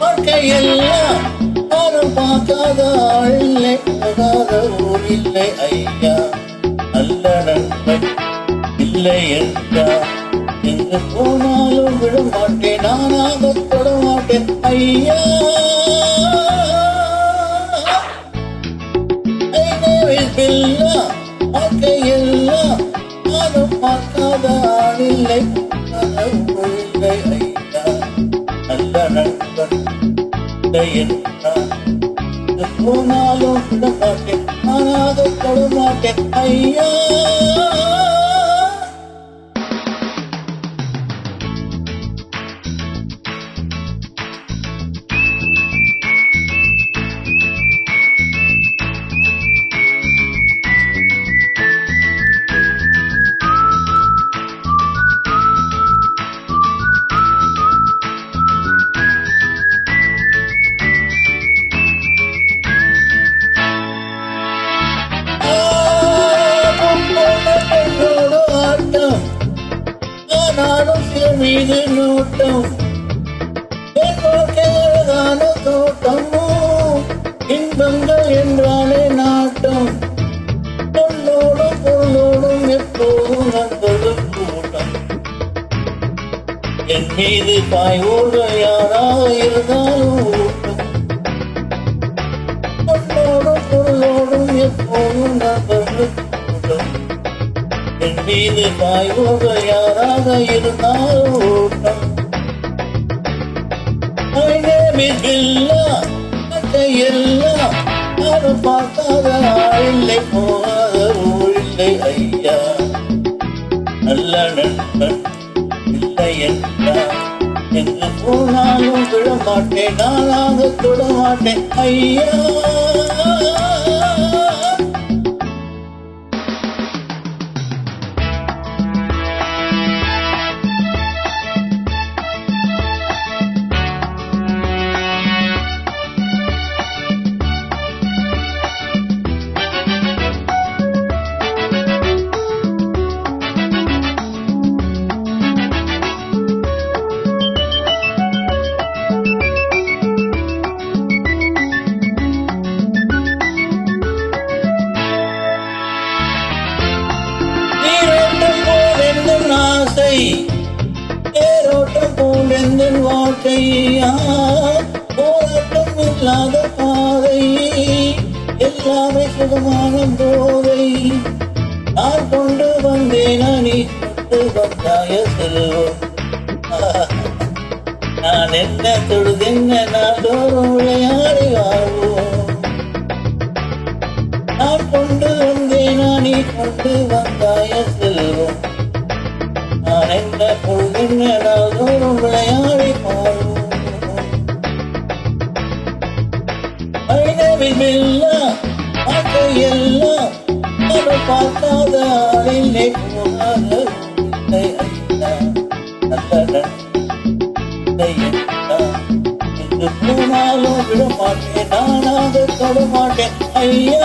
வாழ்க்கையெல்லாம் யாரும் பார்க்காத ஆளில்லை, போகாத ஊரில்லை ஐயா. நல்ல நண்பன் இல்லை என்றா எங்கு போனாலும் விட மாட்டேன், நானாக தொட மாட்டேன் ஐயா. வாழ்க்கையெல்லாம் யாரும் பார்க்காத ஆளில்லை, இல்லை ஐயா. நல்ல நண்பன் இல்லை என்றான் போனாலும் விட மாட்டேன், நானாக தொட மாட்டேன் ஐயா. நானும் சிறு மீது நோட்டம், என் வாழ்க்கையான தோட்டமும் இன்பங்கள் என்றாலே நாட்டம். பொருளோடும் பொருளோடும் எப்போதும் நண்பர்கள் கூட்டம், என் மீது பாய்வோடு யாராக இருந்தாலும் ஊட்டம். பொருளோடும் பொருளோடும் எப்போதும் நண்பர்கள் கூட்டம், என் மீது பாய்வோடு யாராக இருந்தாலும் ஊட்டம். எல்லாம் யாரும் பார்க்காத ஆளில்லை, போகாத ஊரில்லை ஐயா. நல்ல நண்பன் இல்லை என்றால் எங்கு போனாலும் விட மாட்டேன், நானாக தொட மாட்டேன் ஐயா. தேரோட்டம் போன்ற வாழ்க்கையா, போராட்டம் இல்லாத பாதை, எல்லாமே சுகமான போதை. நான் கொண்டு வந்தேன், நீ கொண்டு வந்தாய செல்வம். நான் என்ன தொழுதென்ன நாடோறும் விளையாடி வாழ்வோம். நான் கொண்டு வந்தேன், நீ கொண்டு வந்தாய செல்வம். நான் என்ன பொழுதென்ன நாள்தோறும் விளையாடி பாடுவோம். வாழ்க்கையெல்லாம் யாரும் பார்க்காத ஆளில்லை, போகாத ஊரில்லை ஐயா. நல்ல நண்பன் என்றால் எங்கு போனாலும் விட மாட்டேன், நானாக தொட மாட்டேன் ஐயா.